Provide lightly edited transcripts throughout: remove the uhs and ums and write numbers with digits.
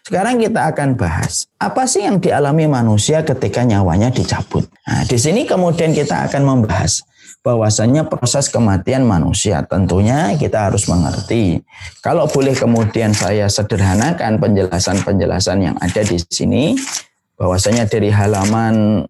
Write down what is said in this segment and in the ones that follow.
Sekarang kita akan bahas apa sih yang dialami manusia ketika nyawanya dicabut. Nah, di sini kemudian kita akan membahas bahwasannya proses kematian manusia. Tentunya kita harus mengerti. Kalau boleh kemudian saya sederhanakan penjelasan-penjelasan yang ada di sini, bahwasanya dari halaman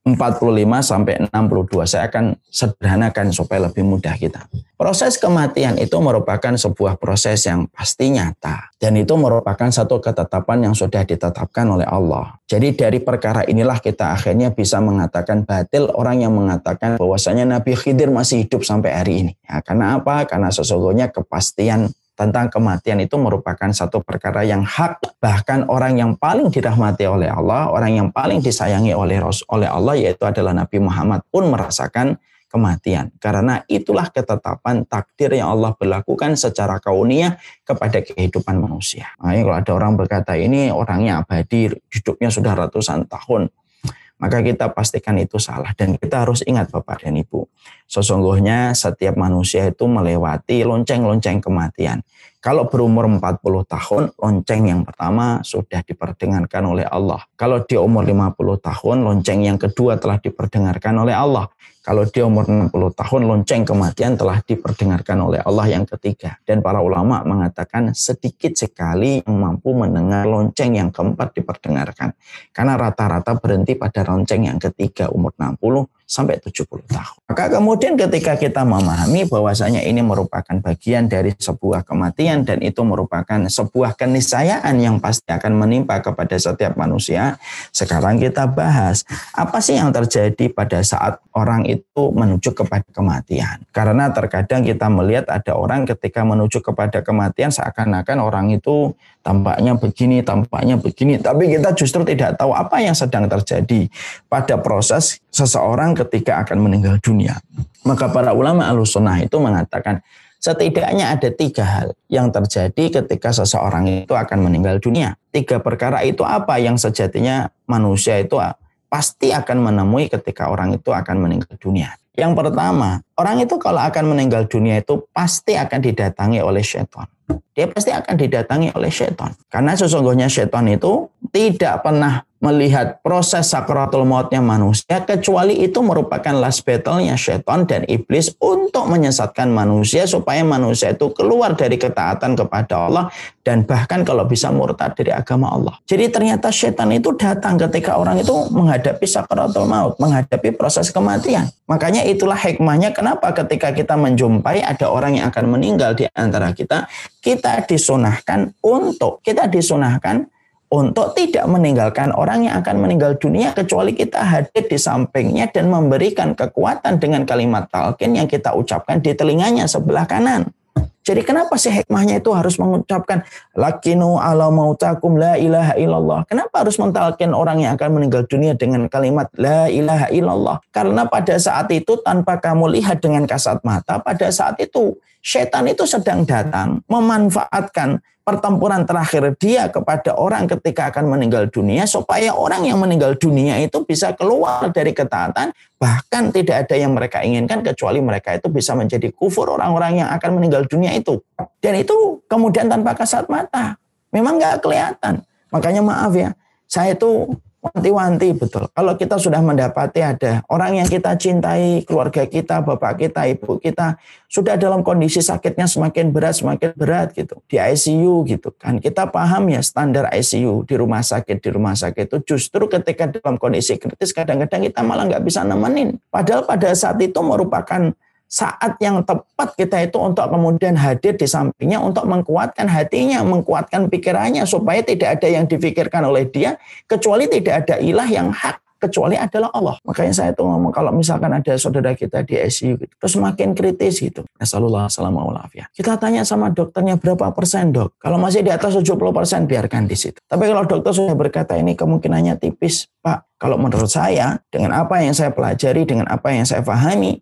45 sampai 62 saya akan sederhanakan supaya lebih mudah kita. Proses kematian itu merupakan sebuah proses yang pasti nyata dan itu merupakan satu ketetapan yang sudah ditetapkan oleh Allah. Jadi dari perkara inilah kita akhirnya bisa mengatakan batil orang yang mengatakan bahwasanya Nabi Khidir masih hidup sampai hari ini. Ya, karena apa? Karena sesungguhnya kepastian tentang kematian itu merupakan satu perkara yang hak. Bahkan orang yang paling dirahmati oleh Allah, orang yang paling disayangi oleh Allah yaitu adalah Nabi Muhammad pun merasakan kematian. Karena itulah ketetapan takdir yang Allah berlakukan secara kauniyah kepada kehidupan manusia. Makanya kalau ada orang berkata ini orangnya abadi, hidupnya sudah ratusan tahun, maka kita pastikan itu salah. Dan kita harus ingat Bapak dan Ibu, sesungguhnya setiap manusia itu melewati lonceng-lonceng kematian. Kalau berumur 40 tahun, lonceng yang pertama sudah diperdengarkan oleh Allah. Kalau di umur 50 tahun, lonceng yang kedua telah diperdengarkan oleh Allah. Kalau di umur 60 tahun, lonceng kematian telah diperdengarkan oleh Allah yang ketiga. Dan para ulama mengatakan sedikit sekali yang mampu mendengar lonceng yang keempat diperdengarkan. Karena rata-rata berhenti pada lonceng yang ketiga, umur 60 sampai 70 tahun. Maka kemudian ketika kita memahami bahwasanya ini merupakan bagian dari sebuah kematian dan itu merupakan sebuah keniscayaan yang pasti akan menimpa kepada setiap manusia, sekarang kita bahas apa sih yang terjadi pada saat orang itu menuju kepada kematian. Karena terkadang kita melihat ada orang ketika menuju kepada kematian seakan-akan orang itu tampaknya begini, tapi kita justru tidak tahu apa yang sedang terjadi pada proses seseorang ketika akan meninggal dunia. Maka para ulama Ahlussunnah itu mengatakan setidaknya ada 3 hal yang terjadi ketika seseorang itu akan meninggal dunia. 3 perkara itu apa yang sejatinya manusia itu pasti akan menemui ketika orang itu akan meninggal dunia. Yang pertama, orang itu kalau akan meninggal dunia itu pasti akan didatangi oleh syaitan. Dia pasti akan didatangi oleh syaitan. Karena sesungguhnya syaitan itu tidak pernah melihat proses sakaratul mautnya manusia, kecuali itu merupakan last battle-nya syaitan dan iblis untuk menyesatkan manusia supaya manusia itu keluar dari ketaatan kepada Allah dan bahkan kalau bisa murtad dari agama Allah. Jadi ternyata syaitan itu datang ketika orang itu menghadapi sakaratul maut, menghadapi proses kematian. Makanya itulah hikmahnya kenapa ketika kita menjumpai ada orang yang akan meninggal di antara kita, kita disunahkan untuk tidak meninggalkan orang yang akan meninggal dunia kecuali kita hadir di sampingnya dan memberikan kekuatan dengan kalimat talqin yang kita ucapkan di telinganya sebelah kanan. Jadi kenapa sih hikmahnya itu harus mengucapkan lakinu ala mautakum la ilaha illallah? Kenapa harus mentalkin orang yang akan meninggal dunia dengan kalimat la ilaha illallah? Karena pada saat itu tanpa kamu lihat dengan kasat mata, pada saat itu syaitan itu sedang datang memanfaatkan pertempuran terakhir dia kepada orang ketika akan meninggal dunia supaya orang yang meninggal dunia itu bisa keluar dari ketaatan, bahkan tidak ada yang mereka inginkan kecuali mereka itu bisa menjadi kufur orang-orang yang akan meninggal dunia itu. Dan itu kemudian tanpa kasat mata, memang nggak kelihatan. Makanya maaf ya, saya itu wanti-wanti betul. Kalau kita sudah mendapati ada orang yang kita cintai, keluarga kita, bapak kita, ibu kita, sudah dalam kondisi sakitnya semakin berat gitu. Di ICU gitu kan. Kita paham ya standar ICU di rumah sakit itu justru ketika dalam kondisi kritis kadang-kadang kita malah nggak bisa nemenin. Padahal pada saat itu merupakan saat yang tepat kita itu untuk kemudian hadir di sampingnya untuk menguatkan hatinya, menguatkan pikirannya supaya tidak ada yang difikirkan oleh dia kecuali tidak ada ilah yang hak kecuali adalah Allah. Makanya saya tuh ngomong kalau misalkan ada saudara kita di ICU gitu, terus semakin kritis gitu. Nasallallahu alaihi. Kita tanya sama dokternya berapa persen dok? Kalau masih di atas 70% biarkan di situ. Tapi kalau dokter sudah berkata ini kemungkinannya tipis, Pak. Kalau menurut saya dengan apa yang saya pelajari, dengan apa yang saya pahami,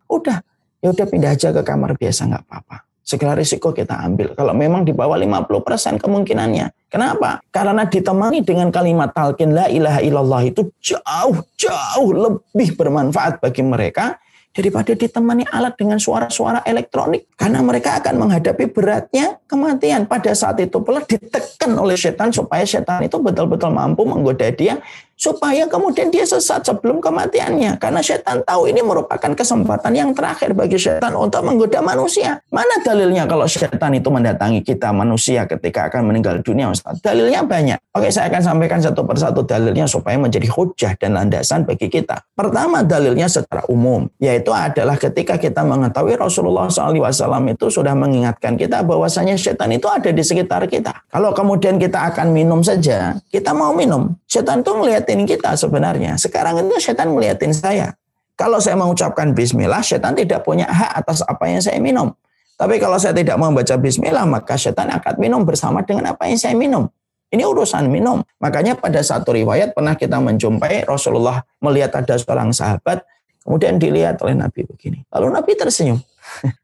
ya udah pindah aja ke kamar biasa nggak apa-apa. Segala risiko kita ambil. Kalau memang di bawah 50% kemungkinannya. Kenapa? Karena ditemani dengan kalimat talqin la ilaha illallah itu jauh lebih bermanfaat bagi mereka daripada ditemani alat dengan suara-suara elektronik. Karena mereka akan menghadapi beratnya kematian. Pada saat itu pula ditekan oleh setan supaya setan itu betul-betul mampu menggoda dia supaya kemudian dia sesat sebelum kematiannya. Karena setan tahu ini merupakan kesempatan yang terakhir bagi setan untuk menggoda manusia. Mana dalilnya kalau setan itu mendatangi kita manusia ketika akan meninggal dunia, Ustaz? Dalilnya banyak. Oke, saya akan sampaikan satu persatu dalilnya supaya menjadi hujah dan landasan bagi kita. Pertama, dalilnya secara umum, yaitu adalah ketika kita mengetahui Rasulullah SAW itu sudah mengingatkan kita bahwasanya setan itu ada di sekitar kita. Kalau kemudian kita akan minum saja, kita mau minum, setan itu ngeliatin kita sebenarnya. Sekarang itu setan ngeliatin saya. Kalau saya mengucapkan bismillah, setan tidak punya hak atas apa yang saya minum. Tapi kalau saya tidak membaca bismillah, maka setan akan minum bersama dengan apa yang saya minum. Ini urusan minum. Makanya pada satu riwayat pernah kita menjumpai Rasulullah melihat ada seorang sahabat, kemudian dilihat oleh Nabi begini. Lalu Nabi tersenyum.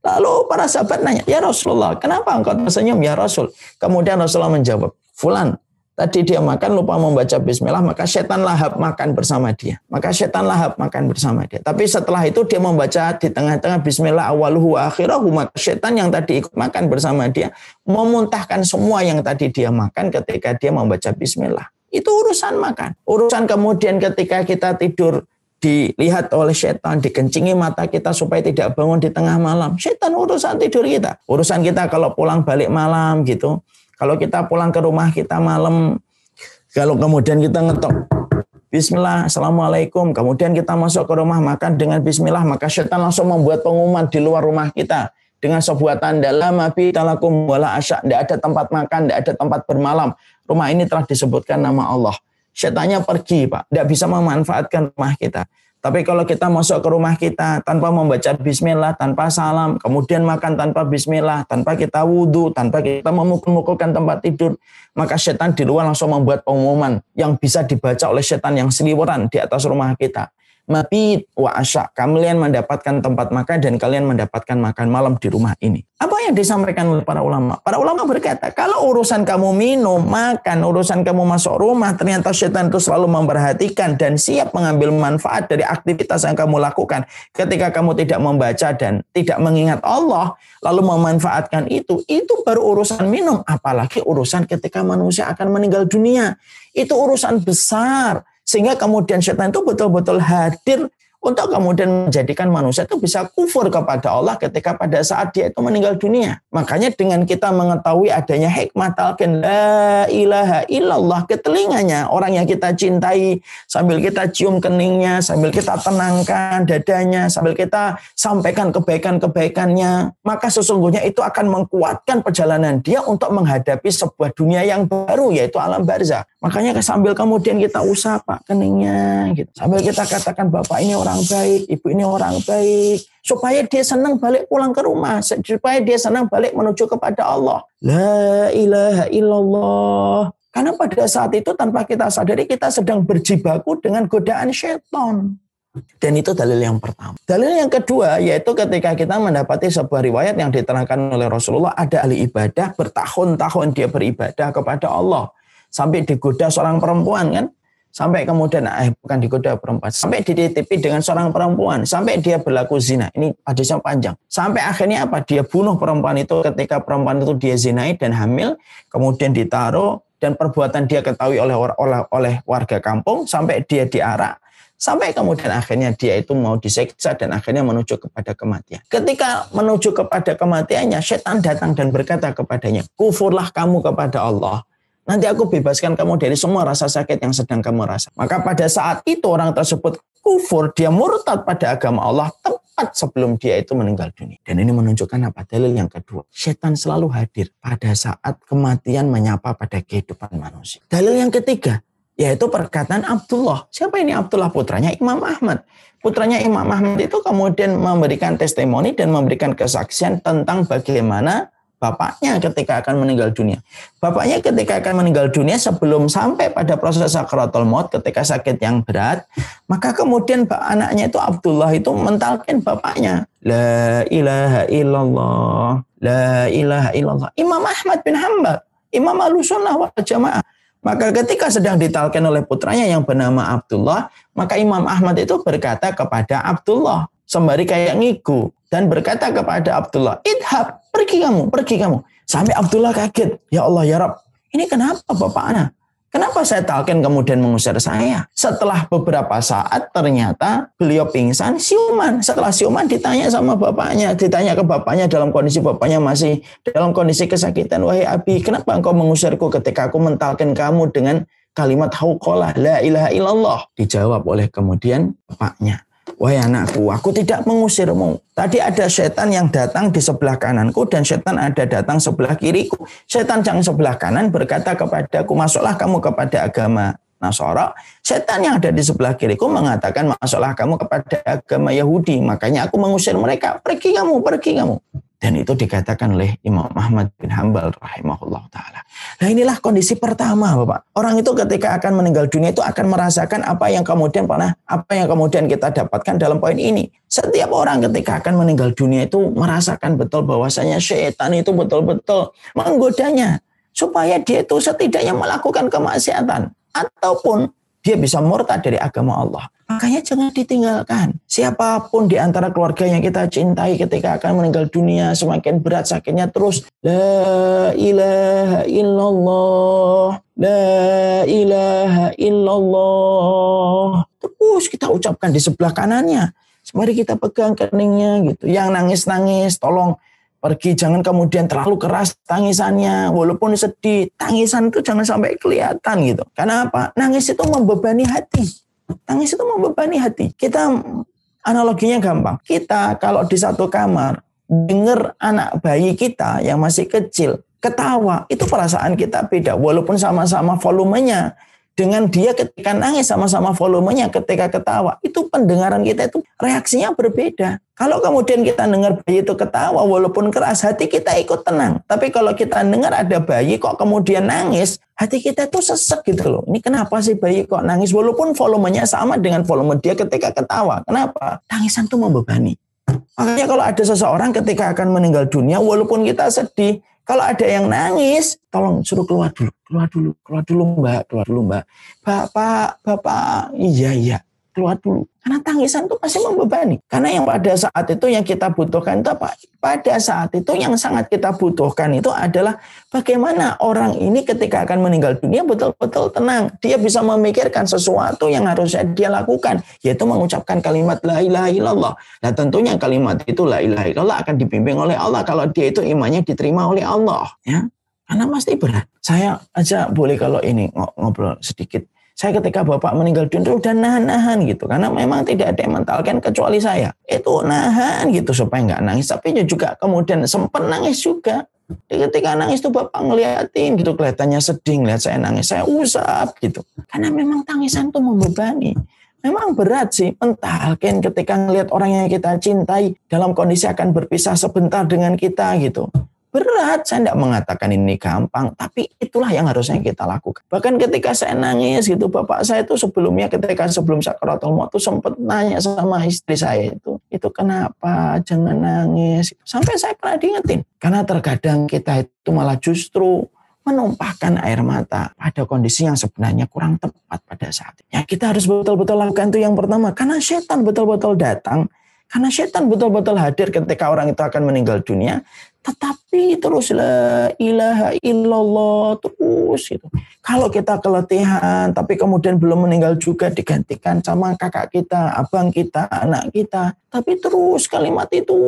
Lalu para sahabat nanya, ya Rasulullah, kenapa engkau tersenyum ya Rasul? Kemudian Rasulullah menjawab, fulan, tadi dia makan lupa membaca bismillah, maka setan lahap makan bersama dia. Maka setan lahap makan bersama dia. Tapi setelah itu dia membaca di tengah-tengah bismillah awaluhu wa akhirahu, maka setan yang tadi ikut makan bersama dia memuntahkan semua yang tadi dia makan ketika dia membaca bismillah. Itu urusan makan. Urusan kemudian ketika kita tidur dilihat oleh setan, dikencingi mata kita supaya tidak bangun di tengah malam. Setan urusan tidur kita. Urusan kita kalau pulang balik malam gitu. Kalau kita pulang ke rumah kita malam, kalau kemudian kita ngetok bismillah, assalamualaikum, kemudian kita masuk ke rumah makan dengan bismillah, maka setan langsung membuat pengumuman di luar rumah kita dengan sebuah tanda la mabita lakum wala asya, tidak ada tempat makan, tidak ada tempat bermalam. Rumah ini telah disebutkan nama Allah. Setannya pergi, Pak. Tidak bisa memanfaatkan rumah kita. Tapi kalau kita masuk ke rumah kita tanpa membaca bismillah, tanpa salam, kemudian makan tanpa bismillah, tanpa kita wudhu, tanpa kita memukul-mukulkan tempat tidur, maka setan di luar langsung membuat pengumuman yang bisa dibaca oleh setan yang seliweran di atas rumah kita. Mabit wa asya, kalian mendapatkan tempat makan dan kalian mendapatkan makan malam di rumah ini. Apa yang disampaikan oleh para ulama? Para ulama berkata, kalau urusan kamu minum, makan, urusan kamu masuk rumah, ternyata setan itu selalu memperhatikan dan siap mengambil manfaat dari aktivitas yang kamu lakukan. Ketika kamu tidak membaca dan tidak mengingat Allah, lalu memanfaatkan itu baru urusan minum. Apalagi urusan ketika manusia akan meninggal dunia. Itu urusan besar. Sehingga kemudian setan itu betul-betul hadir untuk kemudian menjadikan manusia itu bisa kufur kepada Allah ketika pada saat dia itu meninggal dunia. Makanya dengan kita mengetahui adanya hikmah talqin la ilaha illallah ke telinganya orang yang kita cintai, sambil kita cium keningnya, sambil kita tenangkan dadanya, sambil kita sampaikan kebaikan-kebaikannya, maka sesungguhnya itu akan mengkuatkan perjalanan dia untuk menghadapi sebuah dunia yang baru, yaitu alam barzakh. Makanya sambil kemudian kita usapa keningnya, gitu. Sambil kita katakan bapak ini orang baik, ibu ini orang baik, supaya dia senang balik pulang ke rumah, supaya dia senang balik menuju kepada Allah. La ilaha illallah. Karena pada saat itu tanpa kita sadari kita sedang berjibaku dengan godaan syaitan. Dan itu dalil yang pertama. Dalil yang kedua yaitu ketika kita mendapati sebuah riwayat yang diterangkan oleh Rasulullah, ada ahli ibadah bertahun-tahun dia beribadah kepada Allah. Sampai digoda seorang perempuan kan. Sampai kemudian, bukan digoda perempuan. Sampai dititipi dengan seorang perempuan. Sampai dia berlaku zina. Ini hadisnya panjang. Sampai akhirnya apa? Dia bunuh perempuan itu ketika perempuan itu dia zinai dan hamil. Kemudian ditaruh dan perbuatan dia ketahui oleh warga kampung. Sampai dia diarak. Sampai kemudian akhirnya dia itu mau disiksa dan akhirnya menuju kepada kematian. Ketika menuju kepada kematiannya, setan datang dan berkata kepadanya, kufurlah kamu kepada Allah. Nanti aku bebaskan kamu dari semua rasa sakit yang sedang kamu rasa. Maka pada saat itu orang tersebut kufur, dia murtad pada agama Allah tepat sebelum dia itu meninggal dunia. Dan ini menunjukkan apa? Dalil yang kedua. Setan selalu hadir pada saat kematian menyapa pada kehidupan manusia. Dalil yang ketiga, yaitu perkataan Abdullah. Siapa ini Abdullah? Putranya Imam Ahmad. Putranya Imam Ahmad itu kemudian memberikan testimoni dan memberikan kesaksian tentang bagaimana bapaknya ketika akan meninggal dunia. Bapaknya ketika akan meninggal dunia sebelum sampai pada proses sakaratul maut ketika sakit yang berat, maka kemudian anaknya itu Abdullah itu mentalkin bapaknya. La ilaha illallah, la ilaha illallah. Imam Ahmad bin Hanbal, Imam Ahlussunnah wal Jamaah. Maka ketika sedang ditalkin oleh putranya yang bernama Abdullah, maka Imam Ahmad itu berkata kepada Abdullah, sembari kayak ngigu dan berkata kepada Abdullah, idhab, pergi kamu. Sampai Abdullah kaget, ya Allah ya Rabb, ini kenapa bapak ana? Kenapa saya talqin kemudian mengusir saya? Setelah beberapa saat ternyata beliau pingsan, siuman. Setelah siuman ditanya ke bapaknya dalam kondisi bapaknya masih dalam kondisi kesakitan. Wahai Abi, kenapa engkau mengusirku ketika aku mentalqin kamu dengan kalimat hauqalah la ilaha illallah? Dijawab oleh kemudian bapaknya, wahai anakku, aku tidak mengusirmu. Tadi ada setan yang datang di sebelah kananku dan setan ada datang sebelah kiriku. Setan yang sebelah kanan berkata kepadaku, masuklah kamu kepada agama Nasara. Setan yang ada di sebelah kiriku mengatakan, masuklah kamu kepada agama Yahudi. Makanya aku mengusir mereka. Pergi kamu. Dan itu dikatakan oleh Imam Ahmad bin Hanbal rahimahullah ta'ala. Nah inilah kondisi pertama Bapak. Orang itu ketika akan meninggal dunia itu akan merasakan apa yang kemudian kita dapatkan dalam poin ini. Setiap orang ketika akan meninggal dunia itu merasakan betul bahwasanya syaitan itu betul-betul menggodanya. Supaya dia itu setidaknya melakukan kemaksiatan. Ataupun dia bisa murtad dari agama Allah. Makanya jangan ditinggalkan. Siapapun di antara keluarga yang kita cintai ketika akan meninggal dunia, semakin berat sakitnya terus. La ilaha illallah. La ilaha illallah. Terus kita ucapkan di sebelah kanannya. Mari kita pegang keningnya gitu. Yang nangis-nangis, tolong pergi, jangan kemudian terlalu keras tangisannya, walaupun sedih, tangisan itu jangan sampai kelihatan gitu. Karena apa? Nangis itu membebani hati. Kita analoginya gampang. Kita kalau di satu kamar dengar anak bayi kita yang masih kecil ketawa, itu perasaan kita beda, walaupun sama-sama volumenya. Dengan dia ketika nangis sama-sama volumenya ketika ketawa, itu pendengaran kita itu reaksinya berbeda. Kalau kemudian kita dengar bayi itu ketawa walaupun keras, hati kita ikut tenang. Tapi kalau kita dengar ada bayi kok kemudian nangis, hati kita itu sesek gitu loh. Ini kenapa sih bayi kok nangis walaupun volumenya sama dengan volume dia ketika ketawa. Kenapa? Tangisan itu membebani. Makanya kalau ada seseorang ketika akan meninggal dunia walaupun kita sedih, kalau ada yang nangis, tolong suruh keluar dulu mbak. Bapak, iya, keluar dulu. Karena tangisan itu pasti membebani. Karena yang pada saat itu yang kita butuhkan itu apa? Pada saat itu yang sangat kita butuhkan itu adalah bagaimana orang ini ketika akan meninggal dunia betul-betul tenang. Dia bisa memikirkan sesuatu yang harusnya dia lakukan, yaitu mengucapkan kalimat la ilaha illallah. Nah tentunya kalimat itu la ilaha illallah akan dibimbing oleh Allah kalau dia itu imannya diterima oleh Allah. Ya, karena pasti berat. Saya aja boleh kalau ini ngobrol sedikit. Saya ketika bapak meninggal dunia udah nahan gitu. Karena memang tidak ada yang mentalkan kecuali saya. Itu nahan gitu supaya nggak nangis. Tapi juga kemudian sempat nangis juga. Ketika nangis tuh bapak ngeliatin gitu. Kelihatannya sedih ngeliat saya nangis. Saya usap gitu. Karena memang tangisan tuh membebani. Memang berat sih mentalkan ketika ngelihat orang yang kita cintai dalam kondisi akan berpisah sebentar dengan kita gitu. Berat, saya tidak mengatakan ini gampang, tapi itulah yang harusnya kita lakukan. Bahkan ketika saya nangis gitu, bapak saya itu sebelum sakaratul maut itu sempat nanya sama istri saya itu kenapa jangan nangis. Sampai saya pernah diingetin, karena terkadang kita itu malah justru menumpahkan air mata pada kondisi yang sebenarnya kurang tepat pada saat itu. Ya, kita harus betul-betul lakukan itu yang pertama, karena setan betul-betul datang. Karena setan betul-betul hadir ketika orang itu akan meninggal dunia, tetapi terus la ilaha illallah terus gitu. Kalau kita keletihan, tapi kemudian belum meninggal juga digantikan sama kakak kita, abang kita, anak kita, tapi terus kalimat itu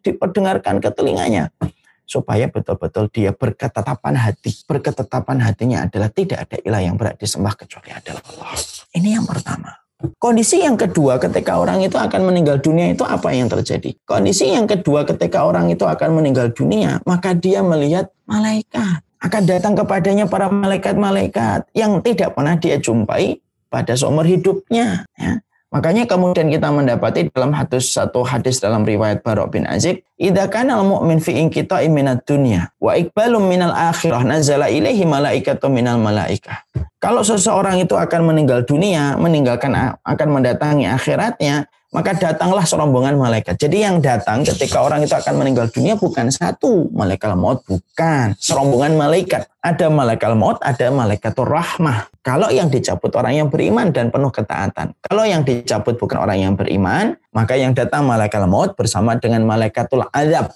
diperdengarkan ke telinganya. Supaya betul-betul dia berketetapan hati. Berketetapan hatinya adalah tidak ada ilah yang berhak disembah kecuali adalah Allah. Ini yang pertama. Kondisi yang kedua ketika orang itu akan meninggal dunia itu apa yang terjadi? Kondisi yang kedua ketika orang itu akan meninggal dunia, maka dia melihat malaikat. Akan datang kepadanya para malaikat-malaikat yang tidak pernah dia jumpai pada seumur hidupnya. Ya. Makanya kemudian kita mendapati dalam satu hadis dalam riwayat Barok bin Azib, idza kana al-mu'min fi inqita'i minad dunya wa iqbalum minal akhirah nazala ilaihi malaikatu minal malaikah. Kalau seseorang itu akan meninggal dunia, akan mendatangi akhiratnya, Maka datanglah serombongan malaikat. Jadi yang datang ketika orang itu akan meninggal dunia bukan satu malaikat maut, bukan. Serombongan malaikat. Ada malaikat maut, ada malaikatur rahmah. Kalau yang dicabut orang yang beriman dan penuh ketaatan. Kalau yang dicabut bukan orang yang beriman, maka yang datang malaikat maut bersama dengan malaikatul azab.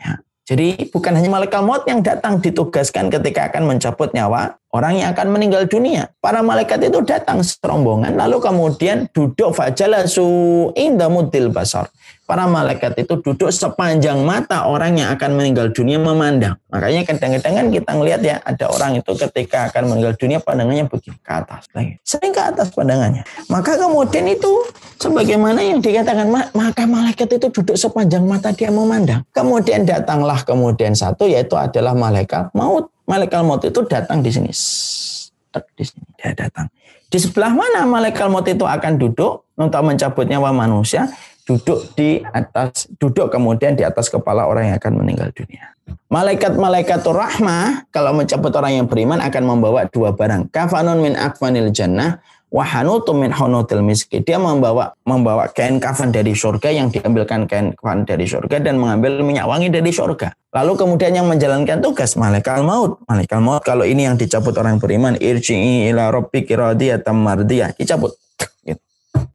Ya. Jadi bukan hanya malaikat maut yang datang ditugaskan ketika akan mencabut nyawa orang yang akan meninggal dunia. Para malaikat itu datang serombongan lalu kemudian duduk fajalasu inda muddil basar. Para malaikat itu duduk sepanjang mata orang yang akan meninggal dunia memandang. Makanya kadang-kadang kan kita ngelihat ya ada orang itu ketika akan meninggal dunia pandangannya begini ke atas. Sering ke atas pandangannya. Maka kemudian itu sebagaimana yang dikatakan maka malaikat itu duduk sepanjang mata dia memandang. Kemudian datanglah kemudian satu yaitu adalah malaikat maut. Malaikat maut itu datang di sini. Di sini dia datang. Di sebelah mana malaikat maut itu akan duduk untuk mencabut nyawa manusia? Duduk kemudian di atas kepala orang yang akan meninggal dunia. Malaikat-malaikatur rahmah kalau mencabut orang yang beriman akan membawa dua barang. Kafanun min akfanil jannah wa hanutum min hunutil miski. Dia membawa kain kafan dari surga yang diambilkan kain kafan dari surga dan mengambil minyak wangi dari surga. Lalu kemudian yang menjalankan tugas malaikat maut. Malaikat maut kalau ini yang dicabut orang beriman, irji'i ila rabbiki radiyatan mardiyah, dicabut.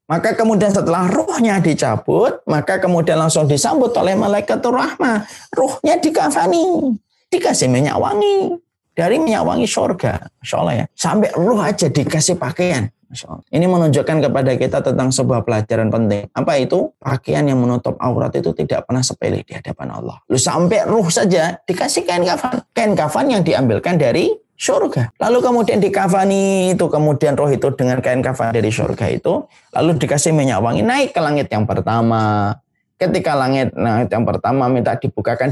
Maka kemudian setelah ruhnya dicabut, maka kemudian langsung disambut oleh malaikatur rahmah. Ruhnya dikafani, dikasih minyak wangi. Dari minyak wangi surga. Masya Allah ya. Sampai ruh aja dikasih pakaian. Masya Allah. Ini menunjukkan kepada kita tentang sebuah pelajaran penting. Apa itu? Pakaian yang menutup aurat itu tidak pernah sepele di hadapan Allah. Lu sampai ruh saja dikasih kain kafan. Kain kafan yang diambilkan dari surga. Lalu kemudian dikafani itu, kemudian roh itu dengan kain kafan dari surga itu, lalu dikasih minyak wangi, naik ke langit yang pertama. Ketika langit yang pertama minta dibukakan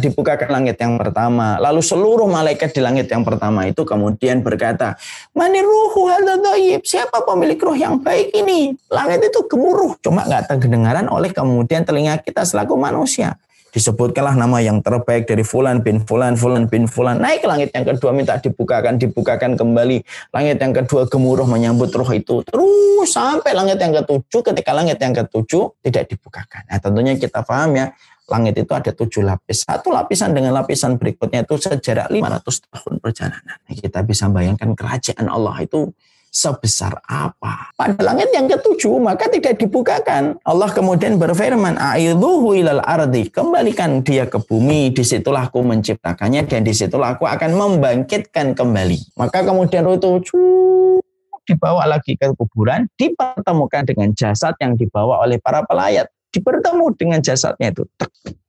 langit yang pertama. Lalu seluruh malaikat di langit yang pertama itu kemudian berkata, "Mani ruhu hadza thayyib?" Siapa pemilik roh yang baik ini? Langit itu gemuruh, cuma enggak terdengaran oleh kemudian telinga kita selaku manusia. Disebutkanlah nama yang terbaik dari fulan bin fulan, fulan bin fulan. Naik ke langit yang kedua minta dibukakan kembali. Langit yang kedua gemuruh menyambut roh itu. Terus sampai langit yang ketujuh, ketika langit yang ketujuh tidak dibukakan. Nah tentunya kita paham ya, langit itu ada 7 lapis. Satu lapisan dengan lapisan berikutnya itu sejarak 500 tahun perjalanan. Nah, kita bisa bayangkan kerajaan Allah itu sebesar apa. Pada langit yang ketujuh maka tidak dibukakan. Allah kemudian berfirman, "A'idhuhu ilal ardi." Kembalikan dia ke bumi, disitulah aku menciptakannya dan disitulah aku akan membangkitkan kembali. Maka kemudian roh itu dibawa lagi ke kuburan, dipertemukan dengan jasad yang dibawa oleh para pelayat. Dipertemu dengan jasadnya itu.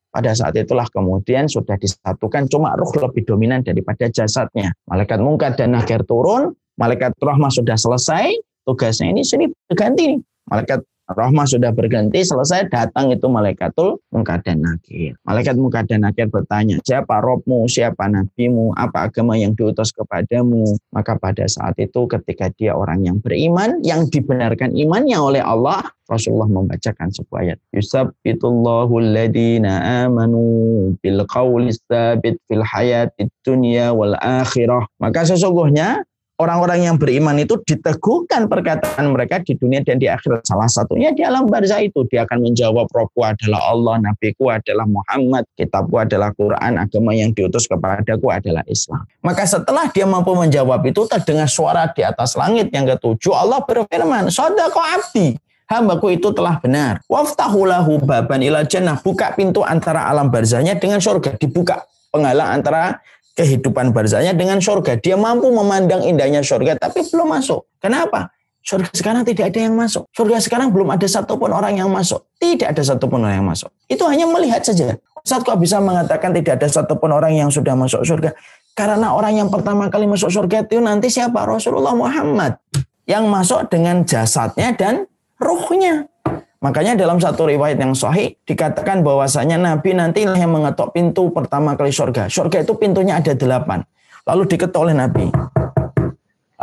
Pada saat itulah kemudian sudah disatukan, cuma ruh lebih dominan daripada jasadnya. Malaikat Munkar dan Nakir turun, malaikat rahmah sudah selesai, tugasnya ini sini berganti nih. Malaikat rahmah sudah berganti, selesai, datang itu malaikatul Munkar dan Nakir. Malaikat Munkar dan Nakir bertanya, siapa Robmu, siapa Nabimu, apa agama yang diutus kepadamu? Maka pada saat itu ketika dia orang yang beriman, yang dibenarkan imannya oleh Allah, Rasulullah membacakan sebuah ayat. Yusabbitullahu alladhina amanu bil qawli tsabit fil hayatid dunya wal akhirah. Maka sesungguhnya orang-orang yang beriman itu diteguhkan perkataan mereka di dunia dan di akhirat. Salah satunya di alam barzah itu. Dia akan menjawab, Robku adalah Allah, Nabiku adalah Muhammad, kitabku adalah Quran, agama yang diutus kepadaku adalah Islam. Maka setelah dia mampu menjawab itu, terdengar suara di atas langit yang ketujuh. Allah berfirman, Shadaqa abdi, hambaku itu telah benar. Waftahu lahu baban ila jannah. Buka pintu antara alam barzahnya dengan surga. Dibuka penghalang antara kehidupan barzahnya dengan surga. Dia mampu memandang indahnya surga, tapi belum masuk. Kenapa? Surga sekarang tidak ada yang masuk. Surga sekarang belum ada satupun orang yang masuk. Tidak ada satupun orang yang masuk. Itu hanya melihat saja. Ustaz kok bisa mengatakan tidak ada satupun orang yang sudah masuk surga? Karena orang yang pertama kali masuk surga itu nanti siapa? Rasulullah Muhammad. Yang masuk dengan jasadnya dan ruhnya. Makanya dalam satu riwayat yang sahih dikatakan bahwasanya Nabi nanti yang mengetok pintu pertama kali surga. Surga itu pintunya ada 8. Lalu diketok oleh Nabi.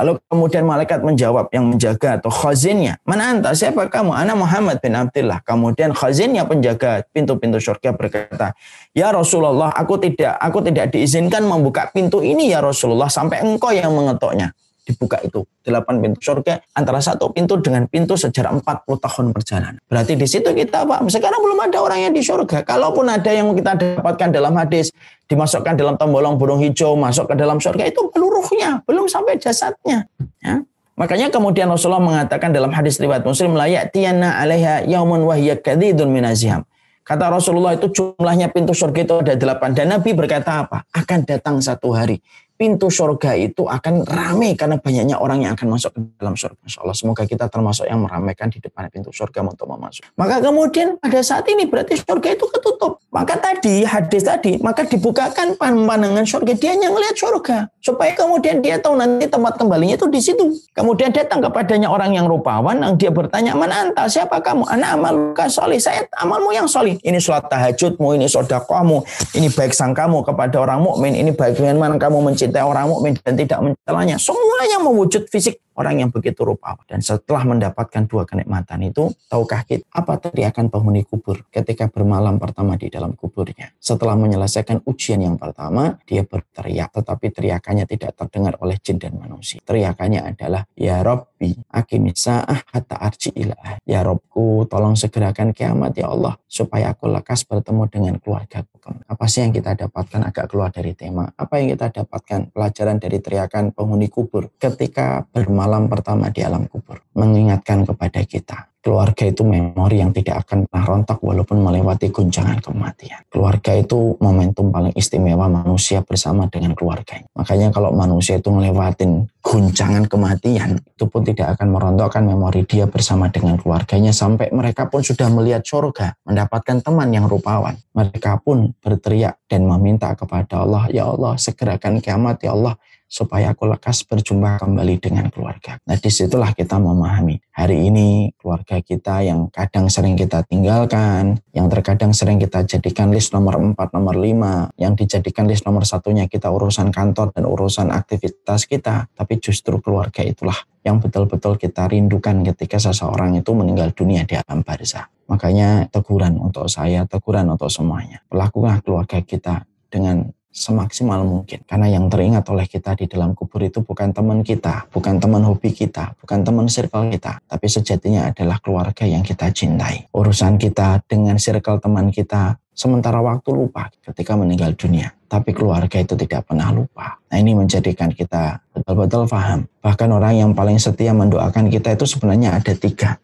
Lalu kemudian malaikat menjawab yang menjaga atau khazinnya. Mana anta? Siapa kamu? Ana Muhammad bin Abdullah. Kemudian khazinnya penjaga pintu-pintu surga berkata, ya Rasulullah, aku tidak diizinkan membuka pintu ini ya Rasulullah sampai engkau yang mengetoknya. dibuka itu 8 pintu surga, antara satu pintu dengan pintu sejarah 40 tahun perjalanan. Berarti di situ kita paham, sekarang belum ada orang yang di surga. Kalaupun ada yang kita dapatkan dalam hadis, dimasukkan dalam tembolong burung hijau, masuk ke dalam surga, itu baru ruhnya, belum sampai jasadnya. Ya. Makanya kemudian Rasulullah mengatakan dalam hadis riwayat Muslim, la ya'tiyanna 'alaiha yaumun wa hiya kadidun minaziham. Kata Rasulullah itu jumlahnya pintu surga itu ada 8. Dan Nabi berkata apa? Akan datang satu hari pintu surga itu akan ramai karena banyaknya orang yang akan masuk ke dalam surga. Masya Allah, semoga kita termasuk yang meramaikan di depan pintu surga untuk masuk. Maka kemudian pada saat ini berarti surga itu ketutup. Maka tadi, hadis tadi, maka dibukakan pandangan surga. Dia hanya melihat surga. Supaya kemudian dia tahu nanti tempat kembalinya itu di situ. Kemudian datang kepadanya orang yang rupawan, yang dia bertanya, "Man anta? Siapa kamu?" "Ana amaluka sholih." "Saya amalmu yang sholih." Ini sholat tahajudmu, ini sedekahmu, ini baik sangkamu kepada orang mukmin, ini bagaimana kamu mencintai orang mukmin dan tidak mencelanya. Semuanya mewujud fisik orang yang begitu rupawan. Dan setelah mendapatkan 2 kenikmatan itu, tahukah kita apa teriakan penghuni kubur ketika bermalam pertama di dalam kuburnya? Setelah menyelesaikan ujian yang pertama, dia berteriak, tetapi teriakannya tidak terdengar oleh jin dan manusia. Teriakannya adalah, "Ya Rabbi, aqimis sa'ah hatta arji ilah." Ya Robku, tolong segerakan kiamat ya Allah, supaya aku lekas bertemu dengan keluargaku. Apa sih yang kita dapatkan agak keluar dari tema? Apa yang kita dapatkan pelajaran dari teriakan penghuni kubur ketika bermalam pertama di alam kubur? Mengingatkan kepada kita, keluarga itu memori yang tidak akan pernah rontok walaupun melewati guncangan kematian. Keluarga itu momentum paling istimewa manusia bersama dengan keluarganya. Makanya kalau manusia itu ngelewatin guncangan kematian, itu pun tidak akan merontokkan memori dia bersama dengan keluarganya sampai mereka pun sudah melihat surga, mendapatkan teman yang rupawan. Mereka pun berteriak dan meminta kepada Allah, "Ya Allah, segerakan kiamat ya Allah, supaya aku lekas berjumpa kembali dengan keluarga." Nah, disitulah kita memahami hari ini keluarga kita yang kadang sering kita tinggalkan, yang terkadang sering kita jadikan list nomor 4, nomor 5, yang dijadikan list nomor 1-nya kita urusan kantor dan urusan aktivitas kita. Tapi justru keluarga itulah yang betul-betul kita rindukan ketika seseorang itu meninggal dunia di alam barzah. Makanya teguran untuk saya, teguran untuk semuanya. Perlakukanlah keluarga kita dengan semaksimal mungkin. Karena yang teringat oleh kita di dalam kubur itu bukan teman kita, bukan teman hobi kita, bukan teman circle kita, tapi sejatinya adalah keluarga yang kita cintai. Urusan kita dengan circle teman kita sementara waktu lupa ketika meninggal dunia, tapi keluarga itu tidak pernah lupa. Nah, ini menjadikan kita betul-betul paham. Bahkan orang yang paling setia mendoakan kita itu sebenarnya ada 3.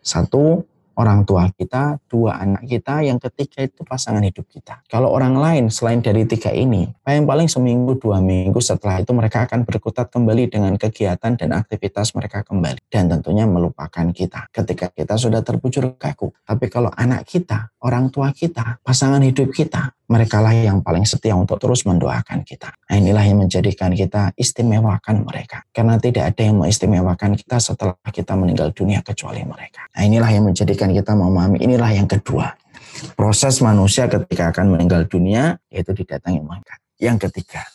1, orang tua kita, 2 anak kita, yang ketiga itu pasangan hidup kita. Kalau orang lain selain dari 3 ini, paling seminggu 2 minggu setelah itu mereka akan berkutat kembali dengan kegiatan dan aktivitas mereka kembali. Dan tentunya melupakan kita ketika kita sudah terbujur kaku. Tapi kalau anak kita, orang tua kita, pasangan hidup kita, merekalah yang paling setia untuk terus mendoakan kita. Nah, inilah yang menjadikan kita istimewakan mereka. Karena tidak ada yang mengistimewakan kita setelah kita meninggal dunia kecuali mereka. Nah, inilah yang menjadikan kita memahami, inilah yang kedua. Proses manusia ketika akan meninggal dunia, yaitu didatangi malaikat. Yang ketiga,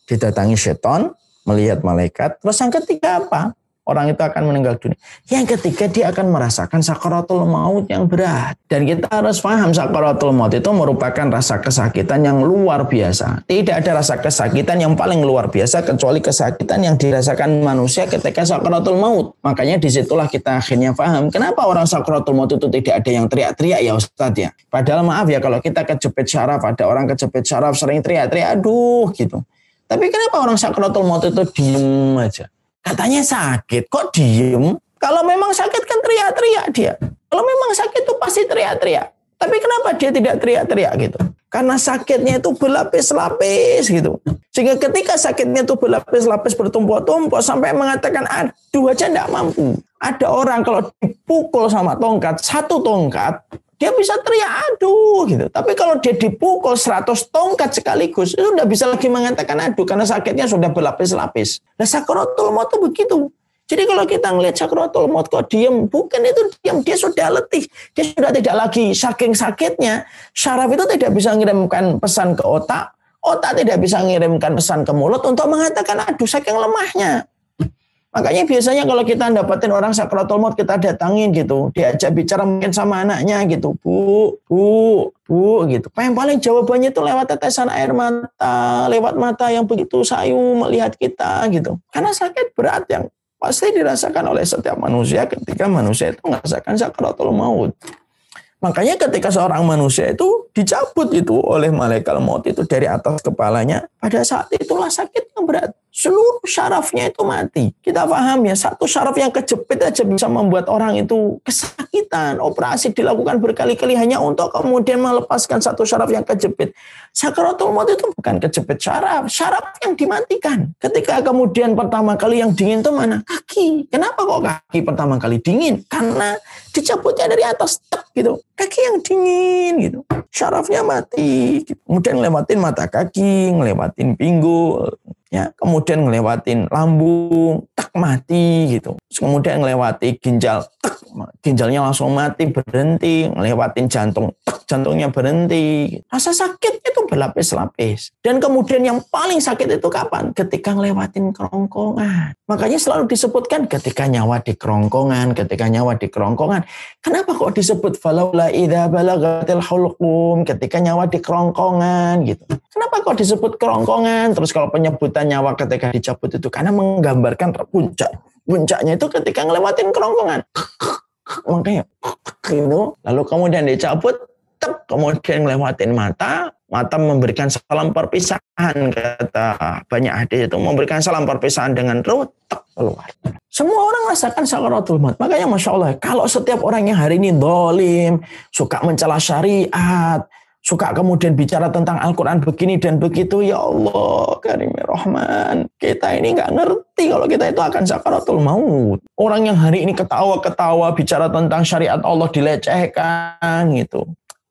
didatangi setan, melihat malaikat. Terus yang ketiga apa? Orang itu akan meninggal dunia. Yang ketiga, dia akan merasakan sakaratul maut yang berat. Dan kita harus paham sakaratul maut itu merupakan rasa kesakitan yang luar biasa. Tidak ada rasa kesakitan yang paling luar biasa kecuali kesakitan yang dirasakan manusia ketika sakaratul maut. Makanya disitulah kita akhirnya paham kenapa orang sakaratul maut itu tidak ada yang teriak-teriak ya Ustadz ya. Padahal maaf ya, kalau kita kejepit syaraf, ada orang kejepit syaraf sering teriak-teriak, aduh gitu. Tapi kenapa orang sakaratul maut itu diem aja? Katanya sakit, kok diem? Kalau memang sakit kan teriak-teriak dia. Kalau memang sakit itu pasti teriak-teriak. Tapi kenapa dia tidak teriak-teriak gitu? Karena sakitnya itu berlapis-lapis gitu. Sehingga ketika sakitnya itu berlapis-lapis bertumpuk-tumpuk sampai mengatakan aduh aja tidak mampu. Ada orang kalau dipukul sama tongkat, 1 tongkat, dia bisa teriak aduh gitu. Tapi kalau dia dipukul 100 tongkat sekaligus, itu sudah bisa lagi mengatakan aduh karena sakitnya sudah berlapis-lapis. Nah, sakaratul maut itu begitu. Jadi kalau kita ngelihat sakaratul maut kok diem, bukan itu diam, dia sudah letih. Dia sudah tidak lagi saking sakitnya, syaraf itu tidak bisa mengirimkan pesan ke otak, otak tidak bisa mengirimkan pesan ke mulut untuk mengatakan aduh saking lemahnya. Makanya biasanya kalau kita dapatin orang sakaratul maut, kita datangin gitu, diajak bicara mungkin sama anaknya gitu, bu gitu. Yang paling jawabannya itu lewat tetesan air mata, lewat mata yang begitu sayu melihat kita gitu. Karena sakit berat yang pasti dirasakan oleh setiap manusia ketika manusia itu merasakan sakaratul maut. Makanya ketika seorang manusia itu dicabut itu oleh malaikat maut itu dari atas kepalanya, pada saat itulah sakit yang berat. Seluruh syarafnya itu mati. Kita paham ya, satu syaraf yang kejepit aja bisa membuat orang itu kesakitan. Operasi dilakukan berkali-kali hanya untuk kemudian melepaskan satu syaraf yang kejepit. Sakaratul maut itu bukan kejepit syaraf yang dimatikan. Ketika kemudian pertama kali yang dingin itu mana? Kaki. Kenapa kok kaki pertama kali dingin? Karena dicabutnya dari atas, gitu. Kaki yang dingin gitu. Syarafnya mati. Gitu. Kemudian ngelewatin mata kaki, ngelewatin pinggul, ya, kemudian ngelewatin lambung, mati gitu. Kemudian ngelewati ginjal, ginjalnya langsung mati, berhenti, ngelewatin jantung, jantungnya berhenti. Rasa sakit itu berlapis-lapis. Dan kemudian yang paling sakit itu kapan? Ketika ngelewatin kerongkongan. Makanya selalu disebutkan ketika nyawa di kerongkongan, ketika nyawa di kerongkongan. Kenapa kok disebut falaula idza balagatil hulqum, ketika nyawa di kerongkongan gitu. Kenapa kok disebut kerongkongan? Terus kalau penyebutan nyawa ketika dicabut itu karena menggambarkan puncaknya itu ketika ngelewatin kerongkongan. Makanya gitu. Lalu kemudian dicabut, kemudian ngelewatin mata memberikan salam perpisahan, kata banyak hadis itu memberikan salam perpisahan dengan roh, keluar. Semua orang rasakan sakaratul maut. Makanya Masya Allah, kalau setiap orang yang hari ini zalim, suka mencela syariat, suka kemudian bicara tentang Al-Quran begini dan begitu, ya Allah, Karimir Rahman, kita ini nggak ngerti kalau kita itu akan sakaratul maut. Orang yang hari ini ketawa-ketawa bicara tentang syariat Allah dilecehkan gitu.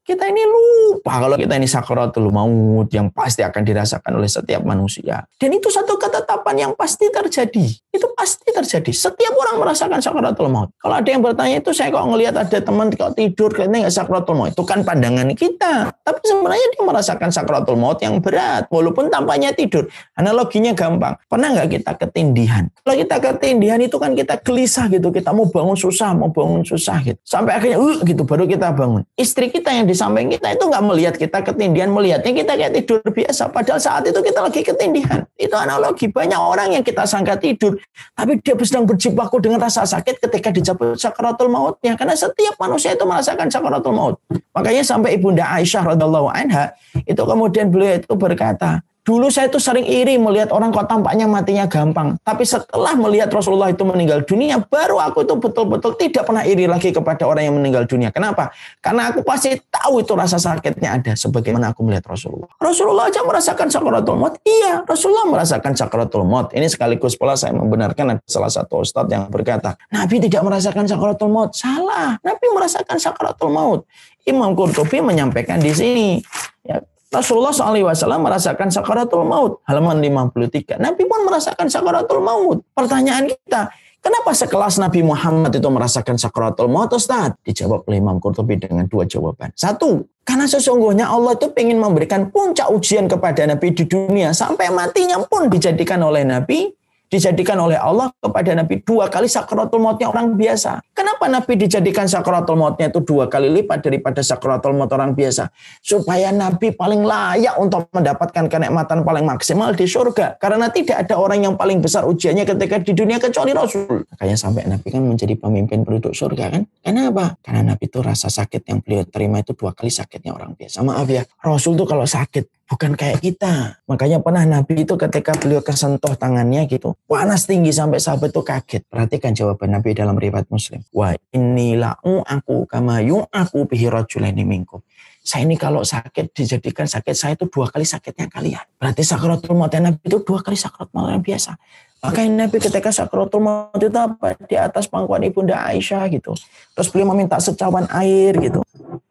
Kita ini lupa kalau kita ini sakaratul maut yang pasti akan dirasakan oleh setiap manusia. Dan itu satu ketetapan yang pasti terjadi. Itu pasti terjadi. Setiap orang merasakan sakaratul maut. Kalau ada yang bertanya itu, saya kok ngelihat ada teman kok tidur, kayaknya nggak sakaratul maut. Itu kan pandangan kita. Tapi sebenarnya dia merasakan sakaratul maut yang berat. Walaupun tampaknya tidur. Analoginya gampang. Pernah nggak kita ketindihan? Kalau kita ketindihan itu kan kita gelisah gitu. Kita mau bangun susah gitu. Sampai akhirnya gitu baru kita bangun. Istri kita yang di samping kita itu nggak melihat kita ketindihan, melihatnya kita kayak tidur biasa. Padahal saat itu kita lagi ketindihan. Itu analogi. Banyak orang yang kita sangka tidur, tapi dia sedang berjibaku dengan rasa sakit ketika dicabut sakaratul mautnya. Karena setiap manusia itu merasakan sakaratul maut. Makanya sampai Ibunda Aisyah radhiyallahu anha itu kemudian beliau itu berkata, dulu saya itu sering iri melihat orang kok tampaknya matinya gampang. Tapi setelah melihat Rasulullah itu meninggal dunia, baru aku itu betul-betul tidak pernah iri lagi kepada orang yang meninggal dunia. Kenapa? Karena aku pasti tahu itu rasa sakitnya ada. Sebagaimana aku melihat Rasulullah. Rasulullah aja merasakan sakaratul maut. Iya, Rasulullah merasakan sakaratul maut. Ini sekaligus pula saya membenarkan salah satu ustadz yang berkata, Nabi tidak merasakan sakaratul maut. Salah, Nabi merasakan sakaratul maut. Imam Qurtubi menyampaikan di sini, ya, Rasulullah SAW merasakan sakaratul maut. Halaman 53. Nabi pun merasakan sakaratul maut. Pertanyaan kita, kenapa sekelas Nabi Muhammad itu merasakan sakaratul maut, Ustaz? Dijawab oleh Imam Qurtubi dengan dua jawaban. Satu, karena sesungguhnya Allah itu ingin memberikan puncak ujian kepada Nabi di dunia. Sampai matinya pun dijadikan oleh Nabi, dijadikan oleh Allah kepada Nabi 2 kali sakaratul mautnya orang biasa. Kenapa Nabi dijadikan sakaratul mautnya itu 2 kali lipat daripada sakaratul maut orang biasa? Supaya Nabi paling layak untuk mendapatkan kenikmatan paling maksimal di surga. Karena tidak ada orang yang paling besar ujiannya ketika di dunia kecuali Rasul. Makanya sampai Nabi kan menjadi pemimpin penduduk surga kan? Kenapa? Karena Nabi itu rasa sakit yang beliau terima itu 2 kali sakitnya orang biasa. Maaf ya, Rasul tuh kalau sakit bukan kayak kita. Makanya pernah Nabi itu ketika beliau kesentuh tangannya gitu, panas tinggi sampai sahabat itu kaget. Perhatikan jawaban Nabi dalam riwayat Muslim. Wa inni la'u'aku kama yu'aku bihi rajulaini minkum. Saya ini kalau sakit dijadikan sakit saya itu 2 kali sakitnya kalian. Berarti sakaratul maut Nabi itu 2 kali sakaratul maut yang biasa. Makanya Nabi ketika sakaratul maut itu apa? Di atas pangkuan Ibunda Aisyah gitu. Terus beliau meminta secawan air gitu.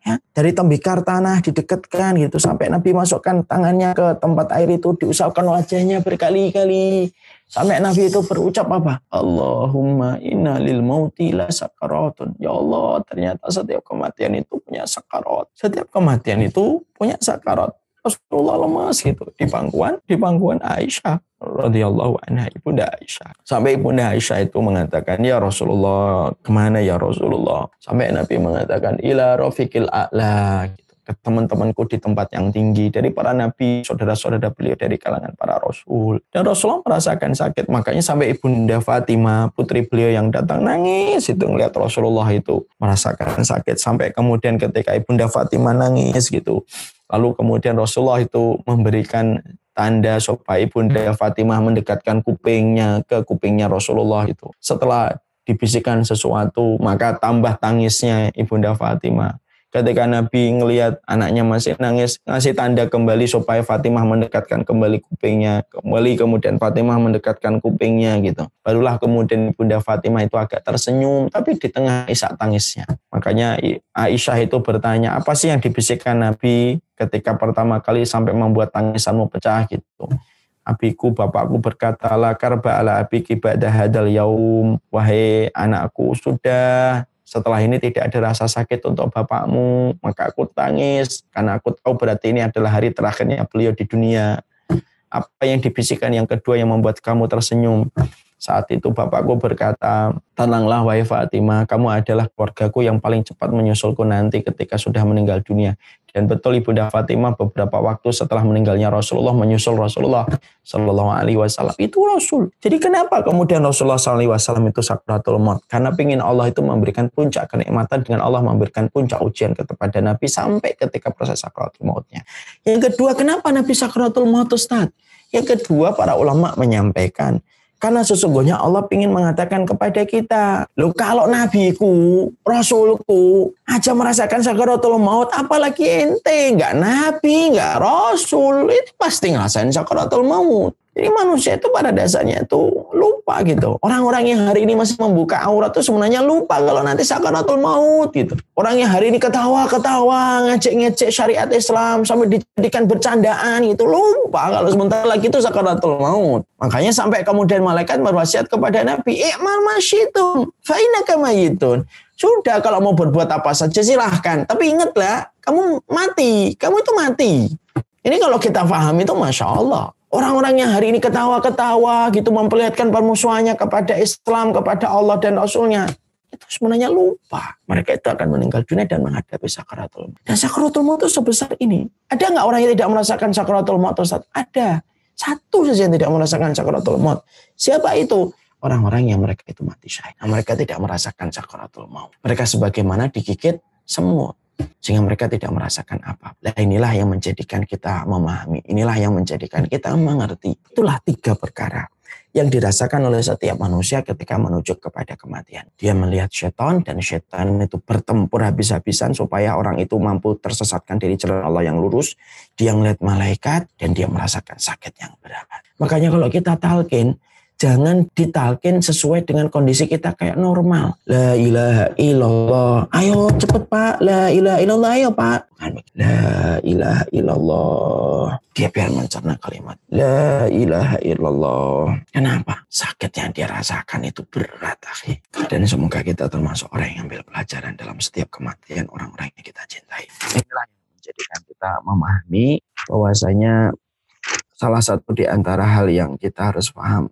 Ya, dari tembikar tanah didekatkan gitu sampai Nabi masukkan tangannya ke tempat air itu, diusapkan wajahnya berkali-kali sampai Nabi itu berucap apa? Allahumma inna lil mauti la sakaratun. Ya Allah, ternyata setiap kematian itu punya sakarat. Setiap kematian itu punya sakarat. Rasulullah lemas gitu di pangkuan Aisyah. radhiyallahu anha, Ibunda Aisyah. Sampai Ibunda Aisyah itu mengatakan, ya Rasulullah, kemana ya Rasulullah? Sampai Nabi mengatakan, ila rafiqil a'la, gitu, ke teman-temanku di tempat yang tinggi dari para nabi, saudara-saudara beliau dari kalangan para rasul. Dan Rasulullah merasakan sakit, makanya sampai Ibunda Fatimah, putri beliau yang datang nangis itu ngelihat Rasulullah itu merasakan sakit. Sampai kemudian ketika Ibunda Fatimah nangis gitu, lalu kemudian Rasulullah itu memberikan tanda supaya Ibunda Fatimah mendekatkan kupingnya ke kupingnya Rasulullah itu. Setelah dibisikkan sesuatu, maka tambah tangisnya Ibunda Fatimah. Ketika Nabi ngelihat anaknya masih nangis, ngasih tanda kembali supaya Fatimah mendekatkan kembali kupingnya. Kembali kemudian Fatimah mendekatkan kupingnya gitu. Barulah kemudian Ibunda Fatimah itu agak tersenyum, tapi di tengah isak tangisnya. Makanya Aisyah itu bertanya, apa sih yang dibisikkan Nabi ketika pertama kali sampai membuat tangisanmu pecah gitu. Abiku, bapakku berkata, la karba ala abiki ba'da hadal yaum. Wahai anakku, sudah, setelah ini tidak ada rasa sakit untuk bapakmu, maka aku tangis karena aku tahu berarti ini adalah hari terakhirnya beliau di dunia. Apa yang dibisikkan yang kedua yang membuat kamu tersenyum? Saat itu bapakku berkata, tenanglah wahai Fatimah, kamu adalah keluargaku yang paling cepat menyusulku nanti ketika sudah meninggal dunia. Dan betul Ibunda Fatimah beberapa waktu setelah meninggalnya Rasulullah menyusul Rasulullah Sallallahu Alaihi Wasallam. Itu Rasul. Jadi kenapa kemudian Rasulullah Sallallahu Alaihi Wasallam itu sakratul maut? Karena ingin Allah itu memberikan puncak kenikmatan dengan Allah memberikan puncak ujian kepada Nabi sampai ketika proses sakratul mautnya. Yang kedua, kenapa Nabi sakratul maut, Ustaz? Yang kedua, para ulama menyampaikan, karena sesungguhnya Allah ingin mengatakan kepada kita, loh kalau nabiku, rasulku aja merasakan sakaratul maut, apalagi ente, nggak nabi, nggak rasul, itu pasti ngerasain sakaratul maut. Jadi manusia itu pada dasarnya itu lupa gitu. Orang-orang yang hari ini masih membuka aurat itu sebenarnya lupa kalau nanti sakaratul maut gitu. Orang yang hari ini ketawa-ketawa, ngecek-ngecek syariat Islam sampai dijadikan bercandaan gitu, lupa kalau sebentar lagi itu sakaratul maut. Makanya sampai kemudian malaikat berwasiat kepada Nabi, i'mal masyitum fa innaka mayyitun. Sudah, kalau mau berbuat apa saja silahkan, tapi ingatlah kamu mati, kamu itu mati. Ini kalau kita paham itu Masya Allah. Orang-orang yang hari ini ketawa-ketawa gitu memperlihatkan permusuhannya kepada Islam, kepada Allah dan Rasulnya, itu sebenarnya lupa. Mereka itu akan meninggal dunia dan menghadapi sakaratul maut. Dan sakaratul maut itu sebesar ini. Ada nggak orang yang tidak merasakan sakaratul maut? Ada. Satu saja yang tidak merasakan sakaratul maut. Siapa itu? Orang-orang yang mereka itu mati syahid. Nah, mereka tidak merasakan sakaratul maut. Mereka sebagaimana digigit semut. Sehingga mereka tidak merasakan apa. Nah, inilah yang menjadikan kita memahami. Inilah yang menjadikan kita mengerti. Itulah 3 perkara yang dirasakan oleh setiap manusia ketika menuju kepada kematian. Dia melihat setan dan setan itu bertempur habis-habisan supaya orang itu mampu tersesatkan dari jalan Allah yang lurus. Dia melihat malaikat dan dia merasakan sakit yang berat. Makanya kalau kita talqin, jangan ditalkin sesuai dengan kondisi kita kayak normal. La ilaha illallah. Ayo cepet Pak. La ilaha illallah. Ayo Pak. La ilaha illallah. Dia biar mencerna kalimat. La ilaha illallah. Kenapa? Sakit yang dia rasakan itu berat. Akhi. Dan semoga kita termasuk orang yang ambil pelajaran dalam setiap kematian orang-orang yang kita cintai. Inilah yang menjadikan kita memahami bahwasanya salah satu di antara hal yang kita harus paham,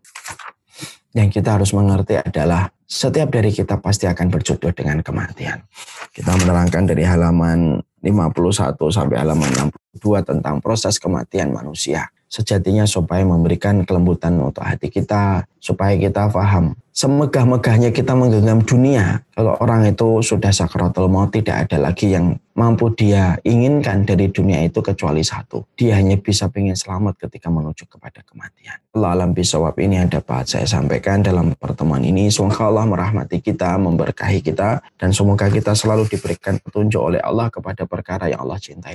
yang kita harus mengerti adalah setiap dari kita pasti akan berjodoh dengan kematian. Kita menerangkan dari halaman 51 sampai halaman 62 tentang proses kematian manusia. Sejatinya supaya memberikan kelembutan untuk hati kita, supaya kita paham. Semegah-megahnya kita menggenggam dunia, kalau orang itu sudah sakaratul maut tidak ada lagi yang mampu dia inginkan dari dunia itu kecuali satu. Dia hanya bisa ingin selamat ketika menuju kepada kematian. Allah alam bisawab, ini yang dapat saya sampaikan dalam pertemuan ini. Semoga Allah merahmati kita, memberkahi kita, dan semoga kita selalu diberikan petunjuk oleh Allah kepada perkara yang Allah cintai.